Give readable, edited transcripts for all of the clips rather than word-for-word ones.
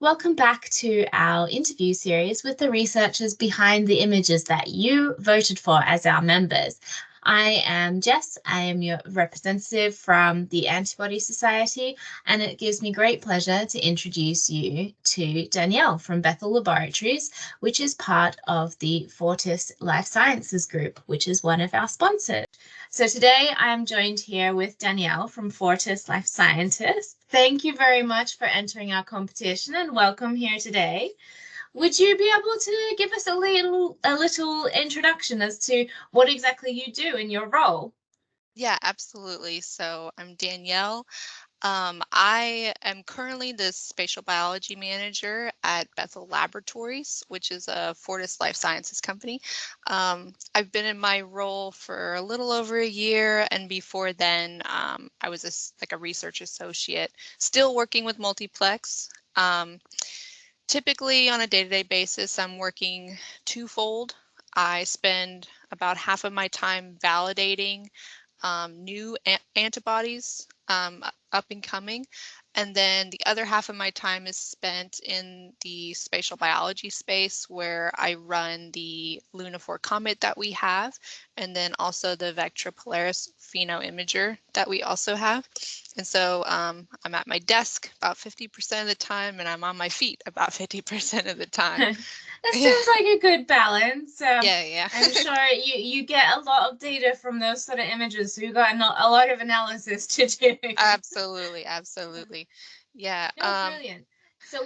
Welcome back to our interview series with the researchers behind the images that you voted for as our members. I am Jess. I am your representative from the Antibody Society, and it gives me great pleasure to introduce you to Danielle from Bethel Laboratories, which is part of the Fortis Life Sciences Group, which is one of our sponsors. So today I am joined here with Danielle from Fortis Life Sciences. Thank you very much for entering our competition and welcome here today. Would you be able to give us a little introduction as to what exactly you do in your role? Yeah, absolutely. So I'm Danielle. I am currently the spatial biology manager at Bethel Laboratories, which is a Fortis Life Sciences company. I've been in my role for a little over a year, and before then, I was like a research associate, still working with multiplex. Typically, on a day-to-day basis, I'm working twofold. I spend about half of my time validating new antibodies up and coming. And then the other half of my time is spent in the spatial biology space where I run the Luna-4 Comet that we have, and then also the Vectra Polaris PhenoImager that we also have. And so I'm at my desk about 50% of the time, and I'm on my feet about 50% of the time. That Yeah, seems like a good balance. yeah. I'm sure you get a lot of data from those sort of images, so you got a lot of analysis to do. Absolutely. Yeah. No, brilliant. So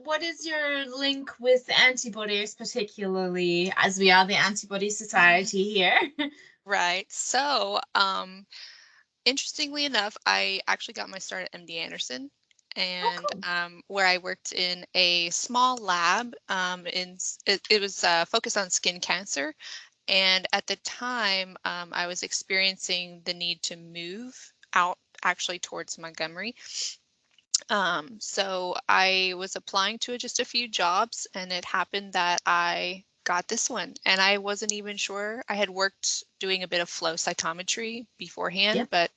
what is your link with antibodies, particularly as we are the Antibody Society here? Right. So, interestingly enough, I actually got my start at MD Anderson, Oh, and cool. where I worked in a small lab. It was focused on skin cancer, and at the time, I was experiencing the need to move out actually towards Montgomery. So I was applying to just a few jobs, and it happened that I got this one, and I wasn't even sure. I had worked doing a bit of flow cytometry beforehand, Yeah. but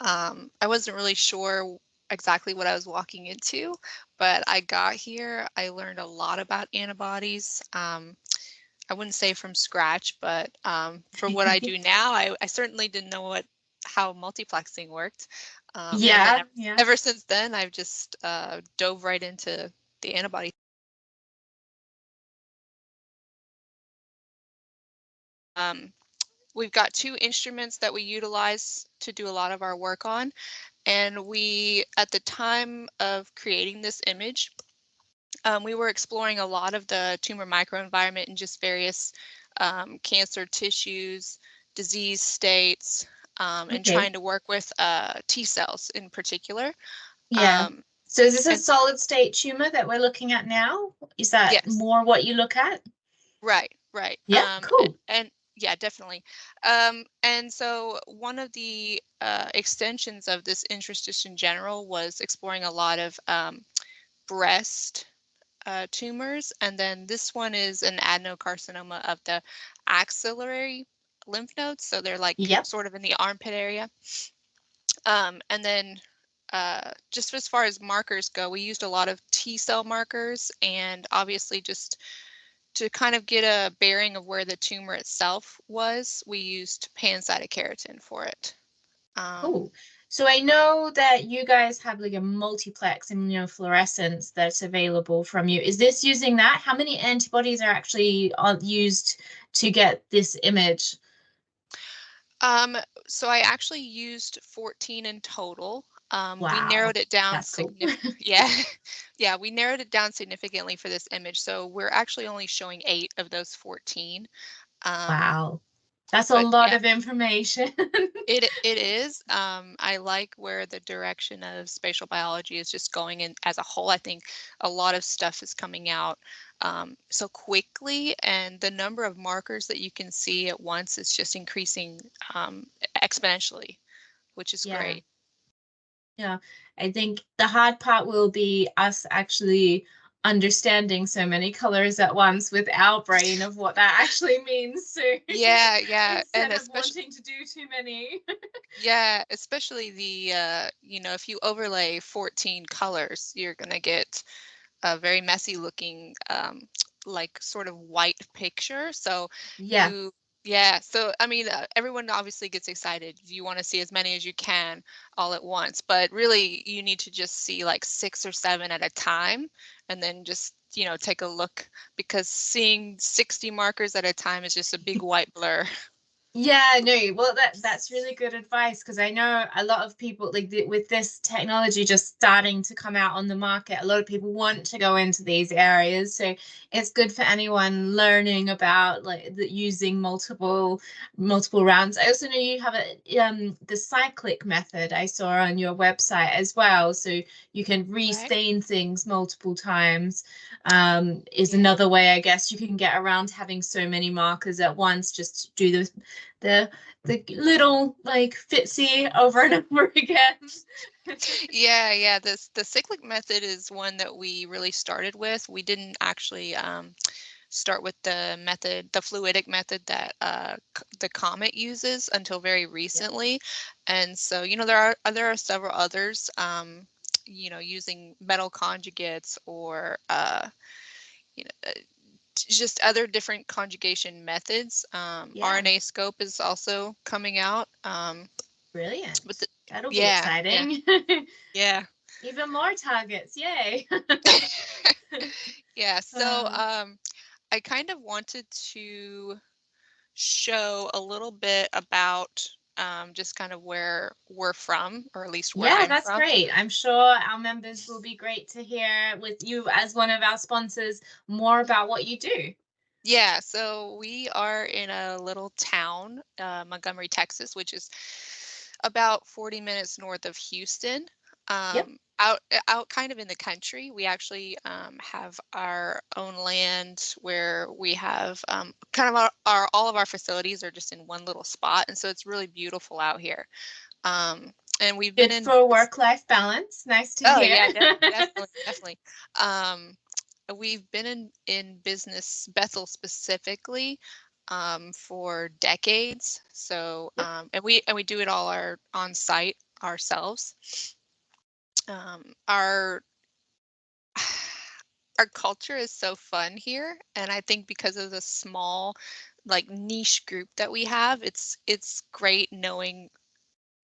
I wasn't really sure exactly what I was walking into. But I got here, I learned a lot about antibodies. I wouldn't say from scratch, but for what I do now, I certainly didn't know how multiplexing worked. And then Yeah, yeah. ever since then, I've just dove right into the antibody. Um, we've got two instruments that we utilize to do a lot of our work on. And we, at the time of creating this image, we were exploring a lot of the tumor microenvironment and just various cancer tissues, disease states, and Okay. trying to work with T cells in particular. Yeah. Um, So is this a and solid state tumor that we're looking at now? Is that yes, more what you look at? right. Yeah, cool. And yeah, definitely. And so one of the extensions of this interest just in general was exploring a lot of breast tumors, and then this one is an adenocarcinoma of the axillary lymph nodes, so they're like Yep. sort of in the armpit area. And then just as far as markers go, we used a lot of T cell markers, and obviously just to kind of get a bearing of where the tumor itself was, we used pancytokeratin for it. Cool. So I know that you guys have like a multiplex immunofluorescence that's available from you. Is this using that? How many antibodies are actually used to get this image? Um, so I actually used 14 in total. We Wow, narrowed it down that's cool. significantly. Yeah, yeah, we narrowed it down significantly for this image. So we're actually only showing 8 of those 14. Um, Wow, that's a but lot yeah, of information. it is. I like where the direction of spatial biology is just going in as a whole. I think a lot of stuff is coming out so quickly, and the number of markers that you can see at once is just increasing exponentially, which is Yeah. great. Yeah, I think the hard part will be us actually understanding so many colors at once with our brain of what that actually means. So Yeah, instead and of especially wanting to do too many. especially the if you overlay 14 colors, you're gonna get a very messy looking, like sort of white picture. So Yeah. yeah, so I mean, everyone obviously gets excited. You want to see as many as you can all at once, but really you need to just see like 6 or 7 at a time, and then just, take a look, because seeing 60 markers at a time is just a big white blur. Yeah, no, well, that's really good advice, because I know a lot of people, like with this technology just starting to come out on the market, a lot of people want to go into these areas. So it's good for anyone learning about like using multiple rounds. I also know you have the cyclic method I saw on your website as well. So you can Right. restain things multiple times. Is Yeah. another way, I guess, you can get around having so many markers at once. Just do the little like fitzy over and over again. Yeah. The cyclic method is one that we really started with. We didn't actually start with the fluidic method that the Comet uses until very Yep. recently. And so, there are several others, using metal conjugates, or just other different conjugation methods. Yeah, RNA scope is also coming out. But brilliant. That'll be yeah, yeah, exciting. yeah. Even more targets, yay. Yeah, so Uh, I kind of wanted to show a little bit about just kind of where we're from, or at least where yeah, I'm that's from. great. I'm sure our members will be great to hear, with you as one of our sponsors, more about what you do. Yeah, so we are in a little town, Montgomery, Texas, which is about 40 minutes north of Houston. Yep. Out kind of in the country. We actually have our own land, where we have kind of our all of our facilities are just in one little spot, and so it's really beautiful out here. And we've been Good in. for work-life balance. Nice to Oh hear. yeah, definitely, definitely. Um, we've been in business, Bethel specifically, for decades. So, Yep. and we do it all on site ourselves. Our our culture is so fun here, and I think because of the small, like, niche group that we have, it's great knowing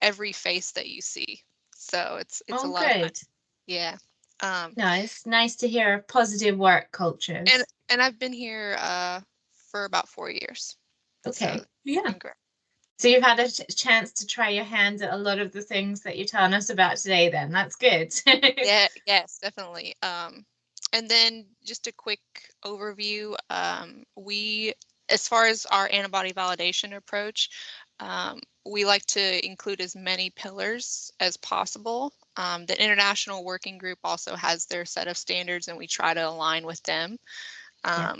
every face that you see. So it's a Oh, lot of fun. good. Yeah. Um, Nice to hear positive work and cultures. and I've been here for about 4 years, so Okay. it's Yeah. been great. So you've had a chance to try your hand at a lot of the things that you're telling us about today, then. That's good. Yeah, yes, definitely. And then just a quick overview. As far as our antibody validation approach, we like to include as many pillars as possible. The International Working Group also has their set of standards, and we try to align with them. Yeah.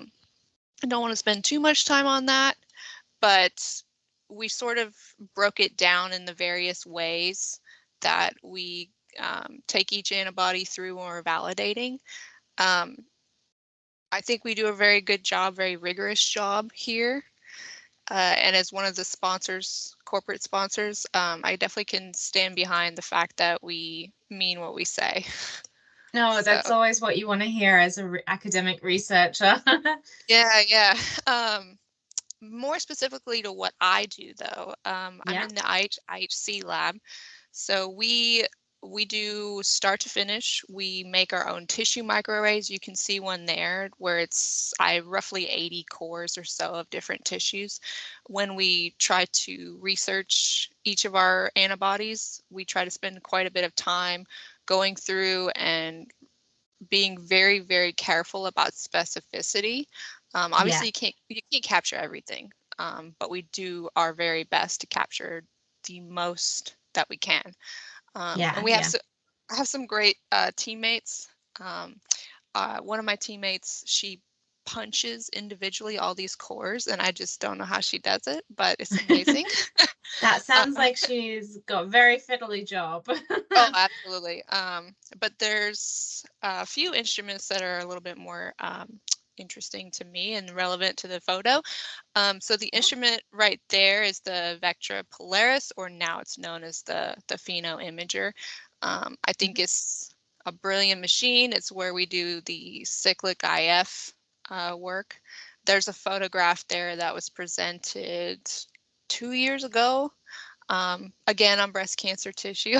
I don't want to spend too much time on that, but we sort of broke it down in the various ways that we take each antibody through when we're validating. Um, I think we do a very good job, very rigorous job here. And as one of the sponsors, corporate sponsors, I definitely can stand behind the fact that we mean what we say. No, So that's always what you want to hear as a academic researcher. yeah. More specifically to what I do, though, I'm Yeah. in the IHC lab. So we do start to finish. We make our own tissue microarrays. You can see one there where it's roughly 80 cores or so of different tissues. When we try to research each of our antibodies, we try to spend quite a bit of time going through and being very, very careful about specificity. Obviously, Yeah. you can't capture everything, but we do our very best to capture the most that we can. And Yeah. we Yeah. have some great teammates. Um, One of my teammates, she punches individually all these cores, and I just don't know how she does it, but it's amazing. That Uh, sounds like she's got a very fiddly job. oh, absolutely. But there's a few instruments that are a little bit more interesting to me and relevant to the photo. So the Yeah. instrument right there is the Vectra Polaris, or now it's known as the Pheno Imager. I think Mhm. it's a brilliant machine. It's where we do the cyclic IF work. There's a photograph there that was presented 2 years ago. Again, on breast cancer tissue.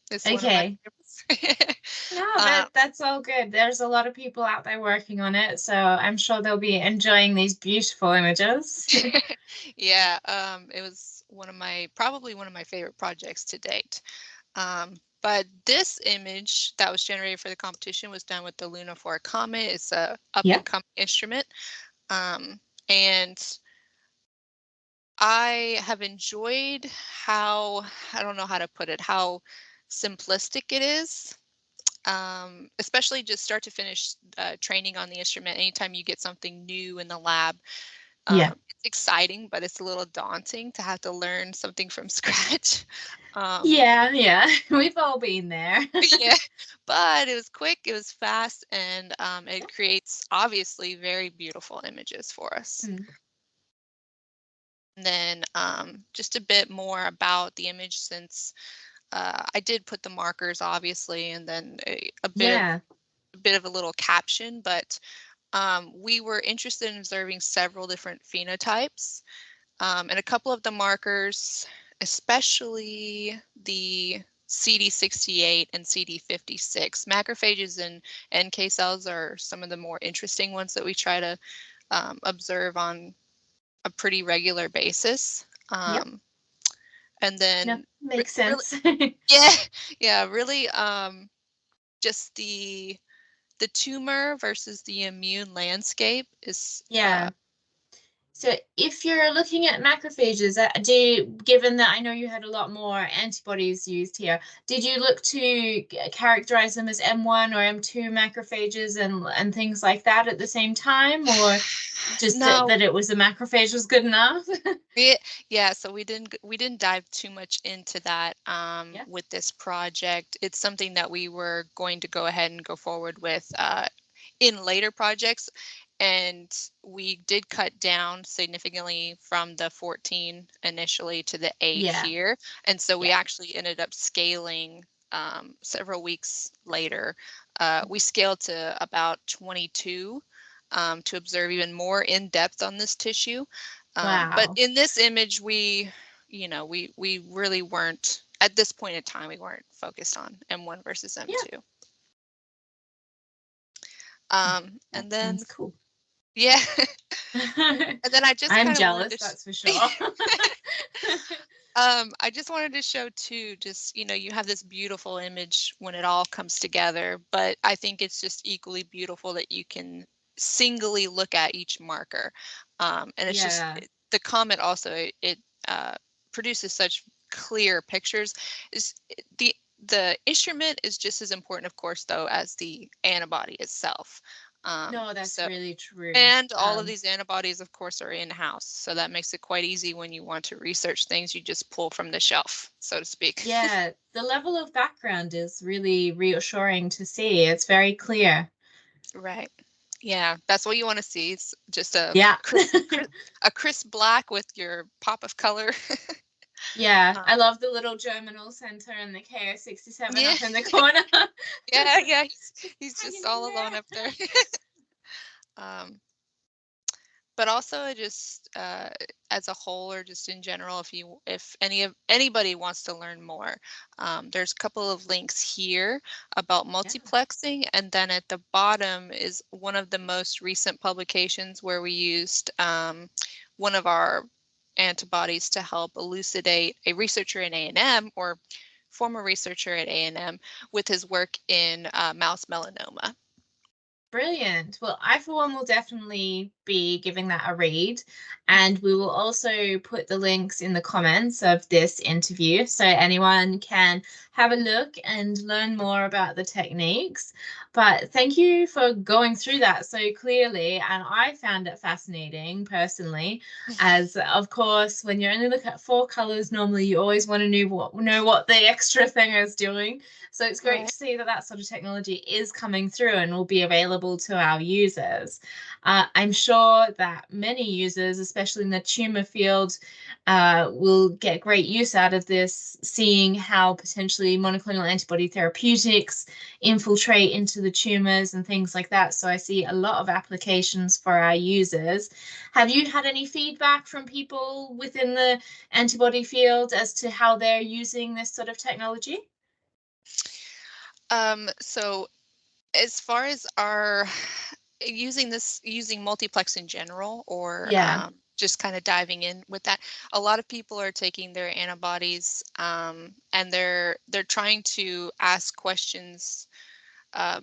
It's one of my Okay. favorites. No, that's all good. There's a lot of people out there working on it, so I'm sure they'll be enjoying these beautiful images. Yeah, it was probably one of my favorite projects to date. But this image that was generated for the competition was done with the Luna 4 Comet. It's a up and coming instrument. And I have enjoyed how, I don't know how to put it, how simplistic it is. Especially just start to finish training on the instrument. Anytime you get something new in the lab, Yeah. it's exciting, but it's a little daunting to have to learn something from scratch. Yeah, we've all been there. Yeah, but it was quick, it was fast, and it creates obviously very beautiful images for us. And then just a bit more about the image, since I did put the markers obviously, and then a bit of a little caption, but we were interested in observing several different phenotypes, and a couple of the markers, especially the CD68 and CD56. Macrophages and NK cells are some of the more interesting ones that we try to observe on a pretty regular basis. And then makes sense. Really just the tumor versus the immune landscape is So if you're looking at macrophages, given that I know you had a lot more antibodies used here, did you look to characterize them as M1 or M2 macrophages and things like that at the same time, or just that it was a macrophage was good enough? Yeah, so we didn't dive too much into that with this project. It's something that we were going to go ahead and go forward with in later projects. And we did cut down significantly from the 14 initially to the 8 here. And so we actually ended up scaling several weeks later. We scaled to about 22 to observe even more in depth on this tissue. But in this image, we really weren't, at this point in time, we weren't focused on M1 versus M2. And then cool. Yeah. And then I'm jealous, that's for sure. I just wanted to show too, you have this beautiful image when it all comes together, but I think it's just equally beautiful that you can singly look at each marker. And it's just the comet also, it produces such clear pictures. The instrument is just as important, of course, though, as the antibody itself. No, that's really true. And all of these antibodies, of course, are in-house. So that makes it quite easy when you want to research things. You just pull from the shelf, so to speak. Yeah, the level of background is really reassuring to see. It's very clear. Right. Yeah, that's what you want to see. It's just a crisp black with your pop of color. I love the little germinal center and the KO67 up in the corner. Yeah, he's just all alone up there. But also just as a whole, or just in general, if anybody wants to learn more, there's a couple of links here about multiplexing, and then at the bottom is one of the most recent publications where we used one of our antibodies to help elucidate a researcher in A&M, or former researcher at A&M, with his work in mouse melanoma. Brilliant. Well, I, for one, will definitely be giving that a read. And we will also put the links in the comments of this interview so anyone can have a look and learn more about the techniques. But thank you for going through that so clearly. And I found it fascinating personally, as of course, when you only look at 4 colors, normally you always want to know what the extra thing is doing. So it's great to see that sort of technology is coming through and will be available to our users. I'm sure sure that many users, especially in the tumor field, will get great use out of this, seeing how potentially monoclonal antibody therapeutics infiltrate into the tumors and things like that. So I see a lot of applications for our users. Have you had any feedback from people within the antibody field as to how they're using this sort of technology? So as far as our using multiplex in general, or Yeah, just kind of diving in with that, a lot of people are taking their antibodies, and they're trying to ask questions. Uh,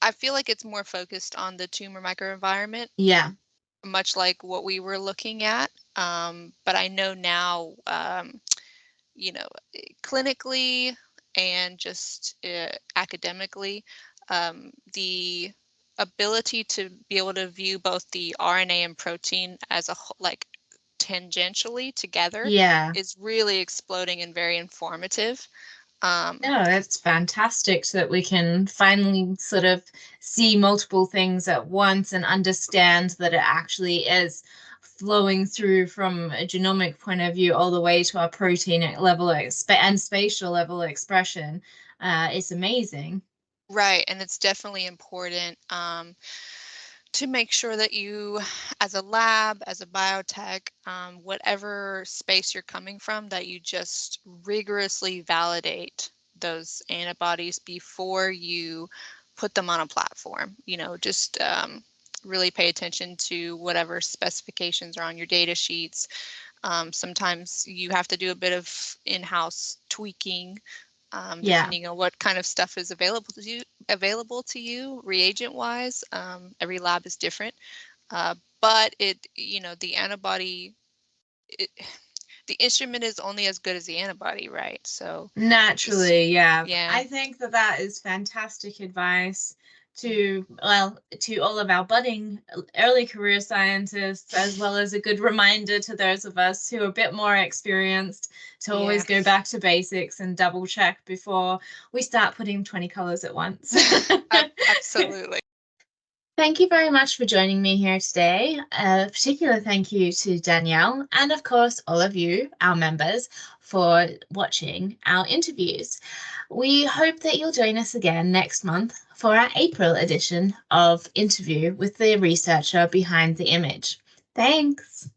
I feel like it's more focused on the tumor microenvironment, yeah, much like what we were looking at. But I know now, you know, clinically and just academically, the ability to be able to view both the RNA and protein as like tangentially together yeah. is really exploding and very informative. Um, No, it's fantastic that we can finally sort of see multiple things at once and understand that it actually is flowing through from a genomic point of view all the way to our protein level and spatial level expression. It's amazing. right, and it's definitely important. To make sure that you, as a lab, as a biotech, whatever space you're coming from, that you just rigorously validate those antibodies before you put them on a platform. Just really pay attention to whatever specifications are on your data sheets. Sometimes you have to do a bit of in-house tweaking, Yeah, depending on what kind of stuff is available to you reagent wise. Every lab is different, but the antibody, it, the instrument is only as good as the antibody, right? So just, naturally, yeah. yeah. I think that that is fantastic advice to, well, to all of our budding early career scientists, as well as a good reminder to those of us who are a bit more experienced to Yeah. always go back to basics and double check before we start putting 20 colors at once. Absolutely. Thank you very much for joining me here today. A particular thank you to Danielle and, of course, all of you, our members, for watching our interviews. We hope that you'll join us again next month for our April edition of Interview with the researcher behind the image. Thanks.